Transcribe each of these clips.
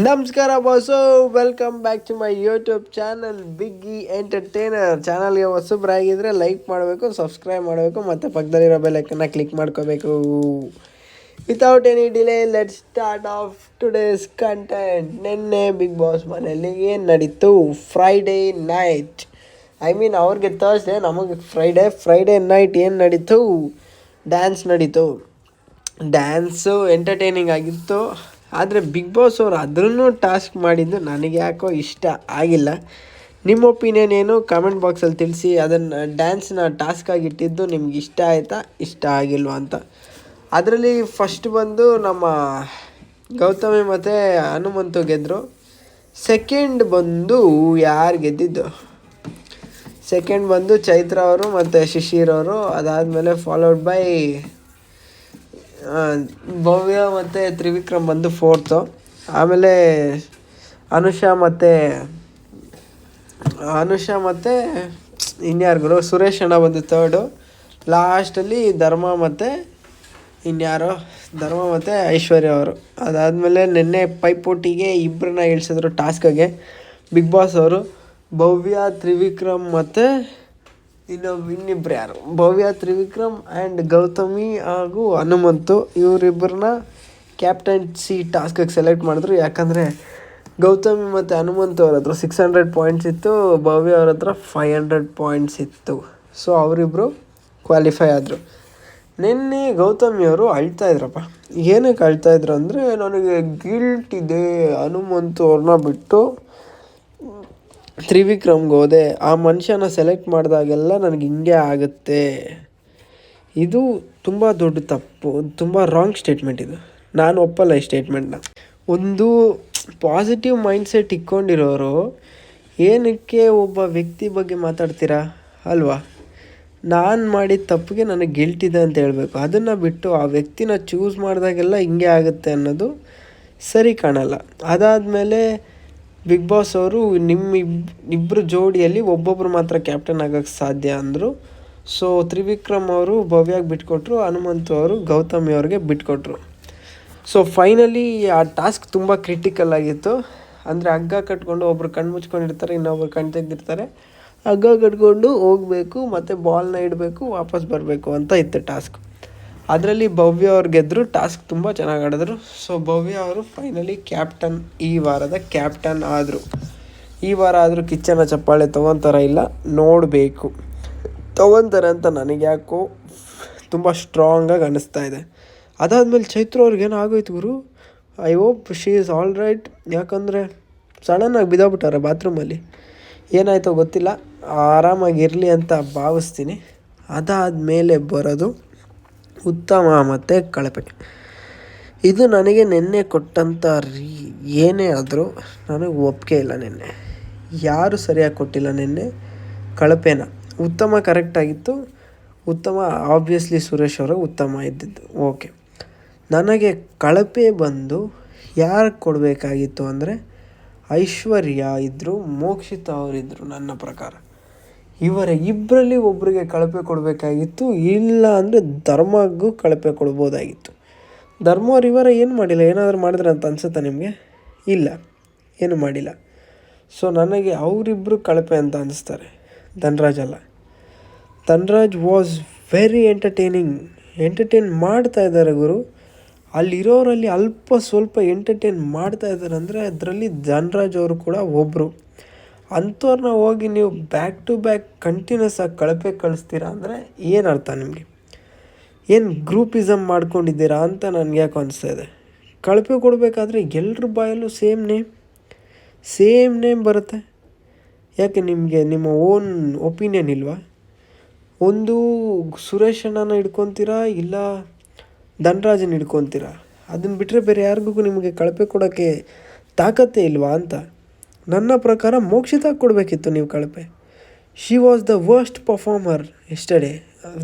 ನಮಸ್ಕಾರ boss, welcome back to my YouTube channel Biggie entertainer. ಚಾನಲ್ಗೆ ಹೊಸಬ್ರಾಗಿದ್ದರೆ ಲೈಕ್ ಮಾಡಬೇಕು, ಸಬ್ಸ್ಕ್ರೈಬ್ ಮಾಡಬೇಕು ಮತ್ತು ಪಕ್ಕದಲ್ಲಿರೋ ಬೆಲ್ಲೈಕನ್ನ ಕ್ಲಿಕ್ ಮಾಡ್ಕೋಬೇಕು. Without any delay let's start off today's content. ನಿನ್ನೆ ಬಿಗ್ ಬಾಸ್ ಮನೆಯಲ್ಲಿ ಏನು ನಡೀತು? ಫ್ರೈಡೇ ನೈಟ್, ಅವ್ರಿಗೆ ಥರ್ಸ್ಡೇ, ನಮಗೆ ಫ್ರೈಡೇ ನೈಟ್ ಏನು ನಡೀತು? ಡ್ಯಾನ್ಸ್ ನಡೀತು. ಡ್ಯಾನ್ಸು ಎಂಟರ್ಟೈನಿಂಗ್ ಆಗಿತ್ತು. ಆದರೆ ಬಿಗ್ ಬಾಸ್ ಅವರು ಅದನ್ನು ಟಾಸ್ಕ್ ಮಾಡಿದ್ದು ನನಗೆ ಯಾಕೋ ಇಷ್ಟ ಆಗಿಲ್ಲ. ನಿಮ್ಮ ಒಪಿನಿಯನ್ ಏನು? ಕಾಮೆಂಟ್ ಬಾಕ್ಸಲ್ಲಿ ತಿಳಿಸಿ. ಅದನ್ನು ಡ್ಯಾನ್ಸ್ನ ಟಾಸ್ಕಾಗಿ ಇಟ್ಟಿದ್ದು ನಿಮ್ಗೆ ಇಷ್ಟ ಆಯಿತಾ, ಇಷ್ಟ ಆಗಿಲ್ವ ಅಂತ. ಅದರಲ್ಲಿ ಫಸ್ಟ್ ಬಂದು ನಮ್ಮ ಗೌತಮಿ ಮತ್ತು ಹನುಮಂತು ಗೆದ್ದರು. ಸೆಕೆಂಡ್ ಬಂದು ಯಾರು ಗೆದ್ದಿದ್ದು? ಸೆಕೆಂಡ್ ಬಂದು ಚೈತ್ರ ಅವರು ಮತ್ತು ಶಿಶಿರ್ ಅವರು. ಅದಾದಮೇಲೆ ಫಾಲೋಡ್ ಬೈ ಭವ್ಯ ಮತ್ತು ತ್ರಿವಿಕ್ರಮ್ ಬಂದು ಫೋರ್ತು. ಆಮೇಲೆ ಅನುಷಾ ಮತ್ತು ಇನ್ಯಾರು ಸುರೇಶ್ ಅಣ್ಣ ಬಂದು ತರ್ಡು. ಲಾಸ್ಟಲ್ಲಿ ಧರ್ಮ ಮತ್ತು ಐಶ್ವರ್ಯ ಅವರು. ಅದಾದಮೇಲೆ ನಿನ್ನೆ ಪೈಪೋಟಿಗೆ ಇಬ್ಬರನ್ನ ಇಳಿಸಿದ್ರು ಟಾಸ್ಕಿಗೆ ಬಿಗ್ ಬಾಸ್ ಅವರು. ಭವ್ಯ, ತ್ರಿವಿಕ್ರಮ್ ಮತ್ತು ಇನ್ನಿಬ್ಬರು ಯಾರು, ಭವ್ಯ, ತ್ರಿವಿಕ್ರಮ್ ಆ್ಯಂಡ್ ಗೌತಮಿ ಹಾಗೂ ಹನುಮಂತು, ಇವರಿಬ್ಬರನ್ನ ಕ್ಯಾಪ್ಟನ್ಸಿ ಟಾಸ್ಕಿಗೆ ಸೆಲೆಕ್ಟ್ ಮಾಡಿದ್ರು. ಯಾಕಂದರೆ ಗೌತಮಿ ಮತ್ತು ಹನುಮಂತು ಅವ್ರ ಹತ್ರ 600 ಪಾಯಿಂಟ್ಸ್ ಇತ್ತು, ಭವ್ಯ ಅವ್ರ ಹತ್ರ 500 ಪಾಯಿಂಟ್ಸ್ ಇತ್ತು. ಸೊ ಅವರಿಬ್ಬರು ಕ್ವಾಲಿಫೈ ಆದರು. ನಿನ್ನೆ ಗೌತಮಿಯವರು ಅಳ್ತಾಯಿದ್ರಪ್ಪ. ಏನಕ್ಕೆ ಅಳ್ತಾಯಿದ್ರು ಅಂದರೆ, ನನಗೆ ಗಿಲ್ಟ್ ಇದೆ, ಹನುಮಂತು ಅವ್ರನ್ನ ಬಿಟ್ಟು ತ್ರಿವಿಕ್ರಮ್ಗೆ ಹೋದೆ, ಆ ಮನುಷ್ಯನ ಸೆಲೆಕ್ಟ್ ಮಾಡಿದಾಗೆಲ್ಲ ನನಗೆ ಹಿಂಗೆ ಆಗುತ್ತೆ. ಇದು ತುಂಬ ದೊಡ್ಡ ತಪ್ಪು, ತುಂಬ ರಾಂಗ್ ಸ್ಟೇಟ್ಮೆಂಟ್ ಇದು. ನಾನು ಒಪ್ಪಲ್ಲ ಈ ಸ್ಟೇಟ್ಮೆಂಟ್ನ. ಒಂದು ಪಾಸಿಟಿವ್ ಮೈಂಡ್ಸೆಟ್ ಇಟ್ಕೊಂಡಿರೋರು ಏನಕ್ಕೆ ಒಬ್ಬ ವ್ಯಕ್ತಿ ಬಗ್ಗೆ ಮಾತಾಡ್ತೀರಾ ಅಲ್ವಾ? ನಾನು ಮಾಡಿದ ತಪ್ಪಿಗೆ ನನಗೆ ಗಿಲ್ಟ್ ಇದೆ ಅಂತ ಹೇಳಬೇಕು. ಅದನ್ನು ಬಿಟ್ಟು ಆ ವ್ಯಕ್ತಿನ ಚೂಸ್ ಮಾಡಿದಾಗೆಲ್ಲ ಹಿಂಗೆ ಆಗುತ್ತೆ ಅನ್ನೋದು ಸರಿ ಕಾಣಲ್ಲ. ಅದಾದಮೇಲೆ ಬಿಗ್ ಬಾಸ್ ಅವರು ಇಬ್ಬರು ಜೋಡಿಯಲ್ಲಿ ಒಬ್ಬೊಬ್ಬರು ಮಾತ್ರ ಕ್ಯಾಪ್ಟನ್ ಆಗೋಕ್ಕೆ ಸಾಧ್ಯ ಅಂದರು. ಸೊ ತ್ರಿವಿಕ್ರಮ್ ಅವರು ಭವ್ಯಾಗೆ ಬಿಟ್ಕೊಟ್ರು, ಹನುಮಂತು ಅವರು ಗೌತಮಿ ಅವ್ರಿಗೆ ಬಿಟ್ಕೊಟ್ರು. ಸೊ ಫೈನಲಿ ಆ ಟಾಸ್ಕ್ ತುಂಬ ಕ್ರಿಟಿಕಲ್ ಆಗಿತ್ತು. ಅಂದರೆ ಹಗ್ಗ ಕಟ್ಕೊಂಡು ಒಬ್ರು ಕಣ್ಣು ಮುಚ್ಕೊಂಡಿರ್ತಾರೆ, ಇನ್ನೊಬ್ರು ಕಣ್ಣು ತೆಗೆದಿರ್ತಾರೆ. ಹಗ್ಗ ಕಟ್ಕೊಂಡು ಹೋಗಬೇಕು ಮತ್ತು ಬಾಲ್ನ ಇಡಬೇಕು, ವಾಪಸ್ ಬರಬೇಕು ಅಂತ ಇತ್ತು ಟಾಸ್ಕ್. ಅದರಲ್ಲಿ ಭವ್ಯ ಅವ್ರು ಗೆದ್ದರು. ಟಾಸ್ಕ್ ತುಂಬ ಚೆನ್ನಾಗಿ ಆಡಿದ್ರು. ಸೊ ಭವ್ಯ ಅವರು ಫೈನಲಿ ಕ್ಯಾಪ್ಟನ್, ಈ ವಾರದ ಕ್ಯಾಪ್ಟನ್ ಆದರು. ಈ ವಾರ ಆದರೂ ಕಿಚ್ಚನ ಚಪ್ಪಾಳೆ ತೊಗೊತಾರ ಇಲ್ಲ ನೋಡಬೇಕು. ತೊಗೊತಾರೆ ಅಂತ ನನಗೆ ಯಾಕೋ ತುಂಬ ಸ್ಟ್ರಾಂಗಾಗಿ ಅನ್ನಿಸ್ತಾ ಇದೆ. ಅದಾದಮೇಲೆ ಚೈತ್ರ ಅವ್ರಿಗೇನು ಆಗೋಯ್ತು ಗುರು. I hope she is all right. ಯಾಕಂದರೆ ಸಡನ್ನಾಗಿ ಬಿದ್ದೋಗ್ಬಿಟ್ಟಾರೆ ಬಾತ್ರೂಮಲ್ಲಿ. ಏನಾಯಿತೋ ಗೊತ್ತಿಲ್ಲ, ಆರಾಮಾಗಿರಲಿ ಅಂತ ಭಾವಿಸ್ತೀನಿ. ಅದಾದಮೇಲೆ ಬರೋದು ಉತ್ತಮ ಮತ್ತು ಕಳಪೆ. ಇದು ನನಗೆ ನಿನ್ನೆ ಕೊಟ್ಟಂಥ ಏನೇ ಆದರೂ ನನಗೆ ಒಪ್ಪಿಗೆ ಇಲ್ಲ. ನಿನ್ನೆ ಯಾರೂ ಸರಿಯಾಗಿ ಕೊಟ್ಟಿಲ್ಲ. ನಿನ್ನೆ ಕಳಪೆನ. ಉತ್ತಮ ಕರೆಕ್ಟಾಗಿತ್ತು. ಉತ್ತಮ ಆಬ್ವಿಯಸ್ಲಿ ಸುರೇಶ್ ಅವರು ಉತ್ತಮ ಇದ್ದಿದ್ದು, ಓಕೆ. ನನಗೆ ಕಳಪೆ ಬಂದು ಯಾರು ಕೊಡಬೇಕಾಗಿತ್ತು ಅಂದರೆ ಐಶ್ವರ್ಯ ಇದ್ದರು, ಮೋಕ್ಷಿತ ಅವರಿದ್ದರು. ನನ್ನ ಪ್ರಕಾರ ಇವರ ಇಬ್ಬರಲ್ಲಿ ಒಬ್ಬರಿಗೆ ಕಳಪೆ ಕೊಡಬೇಕಾಗಿತ್ತು. ಇಲ್ಲ ಅಂದರೆ ಧರ್ಮಗೂ ಕಳಪೆ ಕೊಡ್ಬೋದಾಗಿತ್ತು. ಧರ್ಮವ್ರು ಇವರ ಏನು ಮಾಡಿಲ್ಲ. ಏನಾದರೂ ಮಾಡಿದ್ರೆ ಅಂತ ಅನಿಸುತ್ತಾ ನಿಮಗೆ? ಇಲ್ಲ, ಏನು ಮಾಡಿಲ್ಲ. ಸೊ ನನಗೆ ಅವರಿಬ್ಬರು ಕಳಪೆ ಅಂತ ಅನ್ನಿಸ್ತಾರೆ. ಧನ್ರಾಜ್ ಅಲ್ಲ. ಧನ್ರಾಜ್ ವಾಸ್ ವೆರಿ ಎಂಟರ್ಟೈನ್ ಮಾಡ್ತಾ ಇದ್ದಾರೆ ಗುರು. ಅಲ್ಲಿರೋರಲ್ಲಿ ಅಲ್ಪ ಸ್ವಲ್ಪ ಎಂಟರ್ಟೈನ್ ಮಾಡ್ತಾ ಇದ್ದಾರೆ ಅಂದರೆ ಅದರಲ್ಲಿ ಧನ್ರಾಜ್ ಅವರು ಕೂಡ ಒಬ್ಬರು. ಅಂಥವ್ರನ್ನ ಹೋಗಿ ನೀವು ಬ್ಯಾಕ್ ಟು ಬ್ಯಾಕ್ ಕಂಟಿನ್ಯೂಸ್ ಆಗಿ ಕಳಪೆ ಕಳಿಸ್ತೀರಾ ಅಂದರೆ ಏನು ಅರ್ಥ ನಿಮಗೆ? ಏನು ಗ್ರೂಪಿಸಮ್ ಮಾಡ್ಕೊಂಡಿದ್ದೀರಾ ಅಂತ ನನಗೆ ಯಾಕೆ ಅನಿಸ್ತಾ ಇದೆ. ಕಳಪೆ ಕೊಡಬೇಕಾದ್ರೆ ಎಲ್ಲರ ಬಾಯಲ್ಲೂ ಸೇಮ್ ನೇಮ್ ಬರುತ್ತೆ. ಯಾಕೆ ನಿಮಗೆ ನಿಮ್ಮ ಓನ್ ಒಪಿನಿಯನ್ ಇಲ್ವಾ? ಒಂದು ಸುರೇಶ್ ಅಣ್ಣನ ಹಿಡ್ಕೊತೀರಾ, ಇಲ್ಲ ಧನ್ರಾಜನ ಹಿಡ್ಕೊತೀರಾ? ಅದನ್ನು ಬಿಟ್ಟರೆ ಬೇರೆ ಯಾರಿಗೂ ನಿಮಗೆ ಕಳಪೆ ಕೊಡೋಕ್ಕೆ ತಾಕತ್ತೇ ಇಲ್ವಾ ಅಂತ. ನನ್ನ ಪ್ರಕಾರ ಮೋಕ್ಷಿತ ಕೊಡಬೇಕಿತ್ತು ನೀವು ಕಳಪೆ. She was the worst performer yesterday,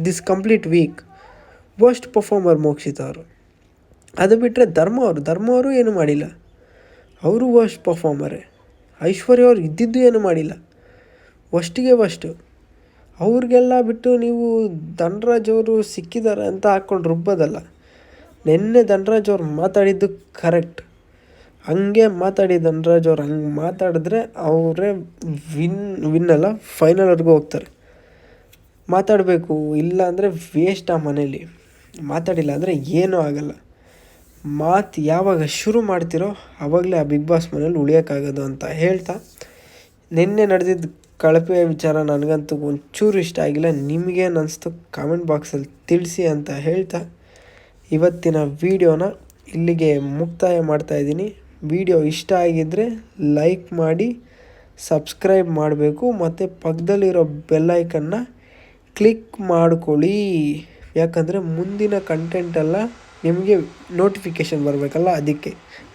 this complete week. Worst performer Mokshita ಅವರು. ಅದು ಬಿಟ್ಟರೆ ಧರ್ಮ ಅವರು ಏನೂ ಮಾಡಿಲ್ಲ, ಅವರು ವರ್ಸ್ಟ್ ಪರ್ಫಾರ್ಮರೇ. ಐಶ್ವರ್ಯ ಅವ್ರು ಇದ್ದಿದ್ದು ಏನೂ ಮಾಡಿಲ್ಲ, ವರ್ಸ್ಟು. ಅವ್ರಿಗೆಲ್ಲ ಬಿಟ್ಟು ನೀವು ಧನ್ರಾಜ್ ಅವರು ಸಿಕ್ಕಿದ್ದಾರೆ ಅಂತ ಹಾಕ್ಕೊಂಡು ರುಬ್ಬೋದಲ್ಲ. ನಿನ್ನೆ ಧನ್ರಾಜ್ ಅವ್ರು ಮಾತಾಡಿದ್ದು ಕರೆಕ್ಟ್. ಹಂಗೆ ಮಾತಾಡಿ ಧನರಾಜ್ ಅವ್ರು ಹಂಗೆ ಮಾತಾಡಿದ್ರೆ ಅವರೇ ವಿನ್ ಅಲ್ಲ ಫೈನಲ್ವರೆಗೂ ಹೋಗ್ತಾರೆ. ಮಾತಾಡಬೇಕು, ಇಲ್ಲ ಅಂದರೆ ವೇಸ್ಟ್ ಆ ಮನೇಲಿ. ಮಾತಾಡಿಲ್ಲ ಅಂದರೆ ಏನೂ ಆಗಲ್ಲ. ಮಾತು ಯಾವಾಗ ಶುರು ಮಾಡ್ತಿರೋ ಆವಾಗಲೇ ಆ ಬಿಗ್ ಬಾಸ್ ಮನೇಲಿ ಉಳಿಯೋಕ್ಕಾಗೋದು ಅಂತ ಹೇಳ್ತಾ, ನಿನ್ನೆ ನಡೆದಿದ್ದ ಕಳಪೆ ವಿಚಾರ ನನಗಂತೂ ಒಂಚೂರು ಇಷ್ಟ ಆಗಿಲ್ಲ. ನಿಮಗೇನು ಅನಿಸ್ತು ಕಾಮೆಂಟ್ ಬಾಕ್ಸಲ್ಲಿ ತಿಳಿಸಿ ಅಂತ ಹೇಳ್ತಾ ಇವತ್ತಿನ ವೀಡಿಯೋನ ಇಲ್ಲಿಗೆ ಮುಕ್ತಾಯ ಮಾಡ್ತಾಯಿದ್ದೀನಿ. ವಿಡಿಯೋ ಇಷ್ಟ ಆಗಿದ್ದರೆ ಲೈಕ್ ಮಾಡಿ, ಸಬ್ಸ್ಕ್ರೈಬ್ ಮಾಡಬೇಕು ಮತ್ತು ಪಕ್ಕದಲ್ಲಿರೋ ಬೆಲ್ಲೈಕನ್ನ ಕ್ಲಿಕ್ ಮಾಡ್ಕೊಳ್ಳಿ. ಯಾಕಂದರೆ ಮುಂದಿನ ಕಂಟೆಂಟೆಲ್ಲ ನಿಮಗೆ ನೋಟಿಫಿಕೇಷನ್ ಬರಬೇಕಲ್ಲ, ಅದಕ್ಕೆ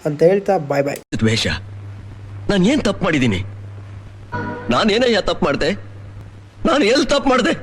ಅಂತ ಹೇಳ್ತಾ ಬಾಯ್ ಬಾಯ್. ದ್ವೇಷ, ನಾನು ಏನು ತಪ್ಪು ಮಾಡಿದ್ದೀನಿ? ನಾನೇನಯ್ಯ ತಪ್ಪು ಮಾಡಿದೆ? ನಾನು ಎಲ್ಲಿ ತಪ್ಪು ಮಾಡಿದೆ?